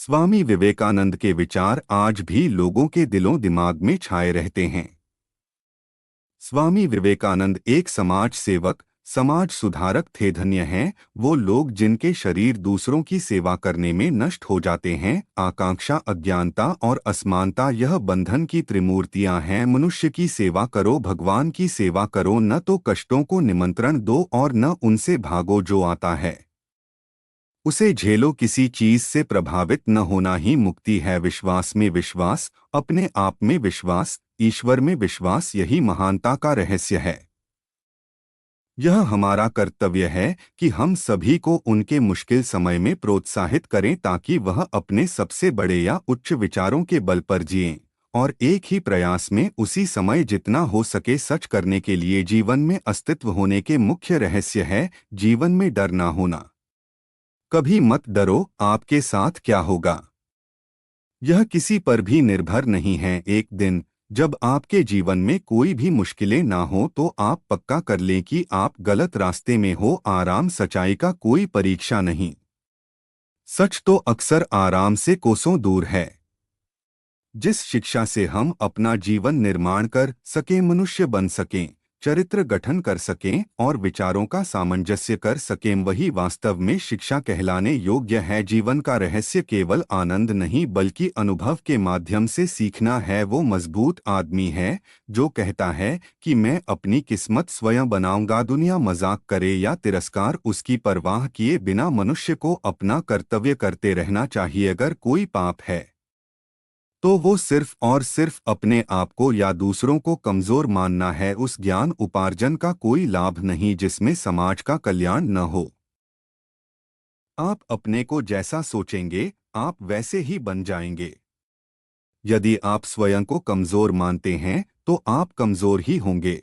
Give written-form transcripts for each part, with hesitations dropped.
स्वामी विवेकानंद के विचार आज भी लोगों के दिलों दिमाग में छाए रहते हैं। स्वामी विवेकानंद एक समाज सेवक, समाज सुधारक थे। धन्य हैं वो लोग जिनके शरीर दूसरों की सेवा करने में नष्ट हो जाते हैं। आकांक्षा, अज्ञानता और असमानता यह बंधन की त्रिमूर्तियां हैं। मनुष्य की सेवा करो, भगवान की सेवा करो, न तो कष्टों को निमंत्रण दो और न उनसे भागो। जो आता है उसे झेलो। किसी चीज से प्रभावित न होना ही मुक्ति है। विश्वास में विश्वास, अपने आप में विश्वास, ईश्वर में विश्वास, यही महानता का रहस्य है। यह हमारा कर्तव्य है कि हम सभी को उनके मुश्किल समय में प्रोत्साहित करें ताकि वह अपने सबसे बड़े या उच्च विचारों के बल पर जिएं और एक ही प्रयास में उसी समय जितना हो सके सच करने के लिए। जीवन में अस्तित्व होने के मुख्य रहस्य है जीवन में डर ना होना। कभी मत डरो, आपके साथ क्या होगा यह किसी पर भी निर्भर नहीं है। एक दिन जब आपके जीवन में कोई भी मुश्किलें ना हो तो आप पक्का कर लें कि आप गलत रास्ते में हो। आराम सच्चाई का कोई परीक्षा नहीं। सच तो अक्सर आराम से कोसों दूर है। जिस शिक्षा से हम अपना जीवन निर्माण कर सकें, मनुष्य बन सकें, चरित्र गठन कर सकें और विचारों का सामंजस्य कर सकें, वही वास्तव में शिक्षा कहलाने योग्य है। जीवन का रहस्य केवल आनंद नहीं बल्कि अनुभव के माध्यम से सीखना है। वो मजबूत आदमी है जो कहता है कि मैं अपनी किस्मत स्वयं बनाऊंगा। दुनिया मजाक करे या तिरस्कार, उसकी परवाह किए बिना मनुष्य को अपना कर्तव्य करते रहना चाहिए। अगर कोई पाप है तो वो सिर्फ और सिर्फ अपने आप को या दूसरों को कमजोर मानना है। उस ज्ञान उपार्जन का कोई लाभ नहीं जिसमें समाज का कल्याण न हो। आप अपने को जैसा सोचेंगे आप वैसे ही बन जाएंगे। यदि आप स्वयं को कमजोर मानते हैं तो आप कमजोर ही होंगे,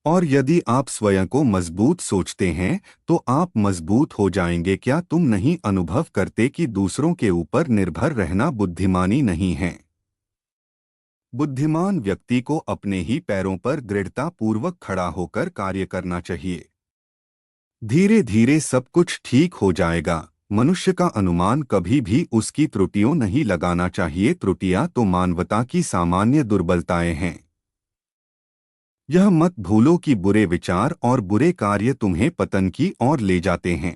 और यदि आप स्वयं को मजबूत सोचते हैं तो आप मजबूत हो जाएंगे। क्या तुम नहीं अनुभव करते कि दूसरों के ऊपर निर्भर रहना बुद्धिमानी नहीं है? बुद्धिमान व्यक्ति को अपने ही पैरों पर दृढ़तापूर्वक खड़ा होकर कार्य करना चाहिए। धीरे धीरे सब कुछ ठीक हो जाएगा। मनुष्य का अनुमान कभी भी उसकी त्रुटियों नहीं लगाना चाहिए। त्रुटियां तो मानवता की सामान्य दुर्बलताएं हैं। यह मत भूलो कि बुरे विचार और बुरे कार्य तुम्हें पतन की ओर ले जाते हैं।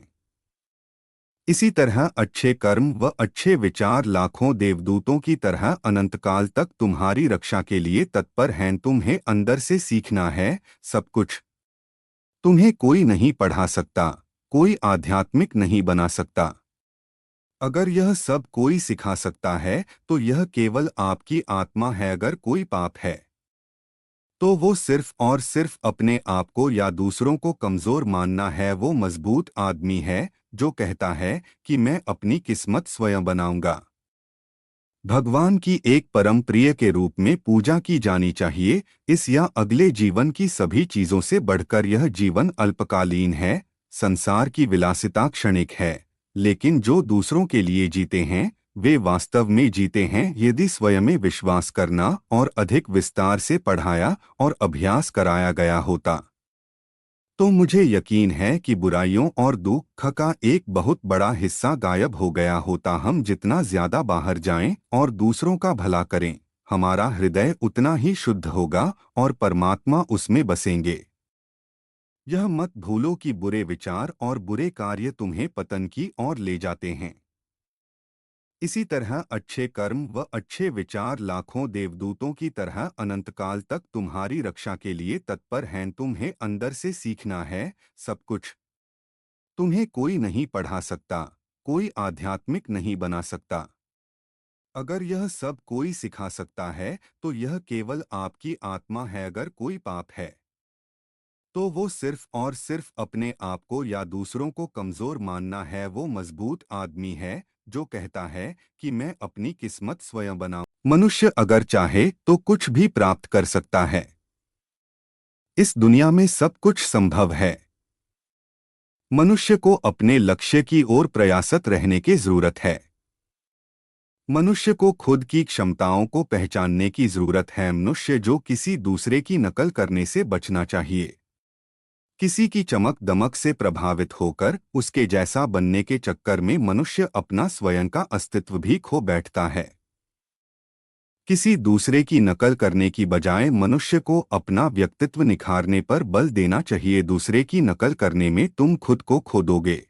इसी तरह अच्छे कर्म व अच्छे विचार लाखों देवदूतों की तरह अनंतकाल तक तुम्हारी रक्षा के लिए तत्पर हैं। तुम्हें अंदर से सीखना है सब कुछ। तुम्हें कोई नहीं पढ़ा सकता, कोई आध्यात्मिक नहीं बना सकता। अगर यह सब कोई सिखा सकता है तो यह केवल आपकी आत्मा है। अगर कोई पाप है तो वो सिर्फ और सिर्फ अपने आप को या दूसरों को कमजोर मानना है। वो मजबूत आदमी है जो कहता है कि मैं अपनी किस्मत स्वयं बनाऊंगा। भगवान की एक परम प्रिय के रूप में पूजा की जानी चाहिए। इस या अगले जीवन की सभी चीजों से बढ़कर यह जीवन अल्पकालीन है। संसार की विलासिता क्षणिक है, लेकिन जो दूसरों के लिए जीते हैं वे वास्तव में जीते हैं। यदि स्वयं में विश्वास करना और अधिक विस्तार से पढ़ाया और अभ्यास कराया गया होता तो मुझे यकीन है कि बुराइयों और दुख का एक बहुत बड़ा हिस्सा गायब हो गया होता। हम जितना ज्यादा बाहर जाएं और दूसरों का भला करें, हमारा हृदय उतना ही शुद्ध होगा और परमात्मा उसमें बसेंगे। यह मत भूलो कि बुरे विचार और बुरे कार्य तुम्हें पतन की ओर ले जाते हैं। इसी तरह अच्छे कर्म व अच्छे विचार लाखों देवदूतों की तरह अनंतकाल तक तुम्हारी रक्षा के लिए तत्पर हैं। तुम्हें अंदर से सीखना है सब कुछ। तुम्हें कोई नहीं पढ़ा सकता, कोई आध्यात्मिक नहीं बना सकता। अगर यह सब कोई सिखा सकता है तो यह केवल आपकी आत्मा है। अगर कोई पाप है तो वो सिर्फ और सिर्फ अपने आप को या दूसरों को कमजोर मानना है। वो मजबूत आदमी है जो कहता है कि मैं अपनी किस्मत स्वयं बनाऊं। मनुष्य अगर चाहे तो कुछ भी प्राप्त कर सकता है। इस दुनिया में सब कुछ संभव है। मनुष्य को अपने लक्ष्य की ओर प्रयासत रहने की जरूरत है। मनुष्य को खुद की क्षमताओं को पहचानने की जरूरत है। मनुष्य जो किसी दूसरे की नकल करने से बचना चाहिए। किसी की चमक दमक से प्रभावित होकर उसके जैसा बनने के चक्कर में मनुष्य अपना स्वयं का अस्तित्व भी खो बैठता है। किसी दूसरे की नकल करने की बजाय मनुष्य को अपना व्यक्तित्व निखारने पर बल देना चाहिए। दूसरे की नकल करने में तुम खुद को खो दोगे।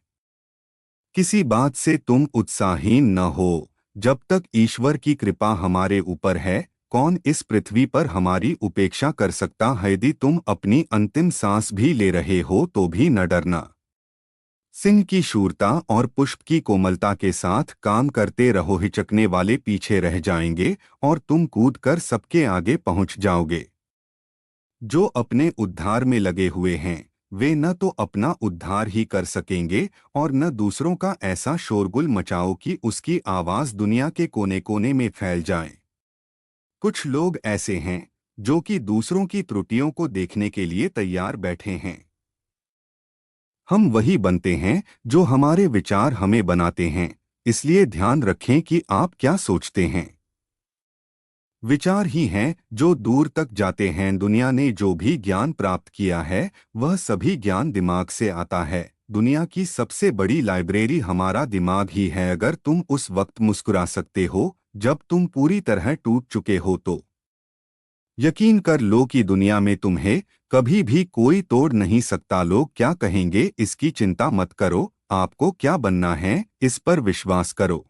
किसी बात से तुम उत्साहहीन न हो। जब तक ईश्वर की कृपा हमारे ऊपर है, कौन इस पृथ्वी पर हमारी उपेक्षा कर सकता है। यदि तुम अपनी अंतिम सांस भी ले रहे हो तो भी न डरना। सिंह की शूरता और पुष्प की कोमलता के साथ काम करते रहो। हिचकने वाले पीछे रह जाएंगे और तुम कूद कर सबके आगे पहुंच जाओगे। जो अपने उद्धार में लगे हुए हैं वे न तो अपना उद्धार ही कर सकेंगे और न दूसरों का ऐसा शोरगुल मचाओ कि उसकी आवाज दुनिया के कोने कोने में फैल जाए। कुछ लोग ऐसे हैं जो कि दूसरों की त्रुटियों को देखने के लिए तैयार बैठे हैं। हम वही बनते हैं जो हमारे विचार हमें बनाते हैं। इसलिए ध्यान रखें कि आप क्या सोचते हैं। विचार ही हैं जो दूर तक जाते हैं। दुनिया ने जो भी ज्ञान प्राप्त किया है वह सभी ज्ञान दिमाग से आता है। दुनिया की सबसे बड़ी लाइब्रेरी हमारा दिमाग ही है। अगर तुम उस वक्त मुस्कुरा सकते हो जब तुम पूरी तरह टूट चुके हो तो यकीन कर लो कि दुनिया में तुम्हें कभी भी कोई तोड़ नहीं सकता। लोग क्या कहेंगे इसकी चिंता मत करो। आपको क्या बनना है इस पर विश्वास करो।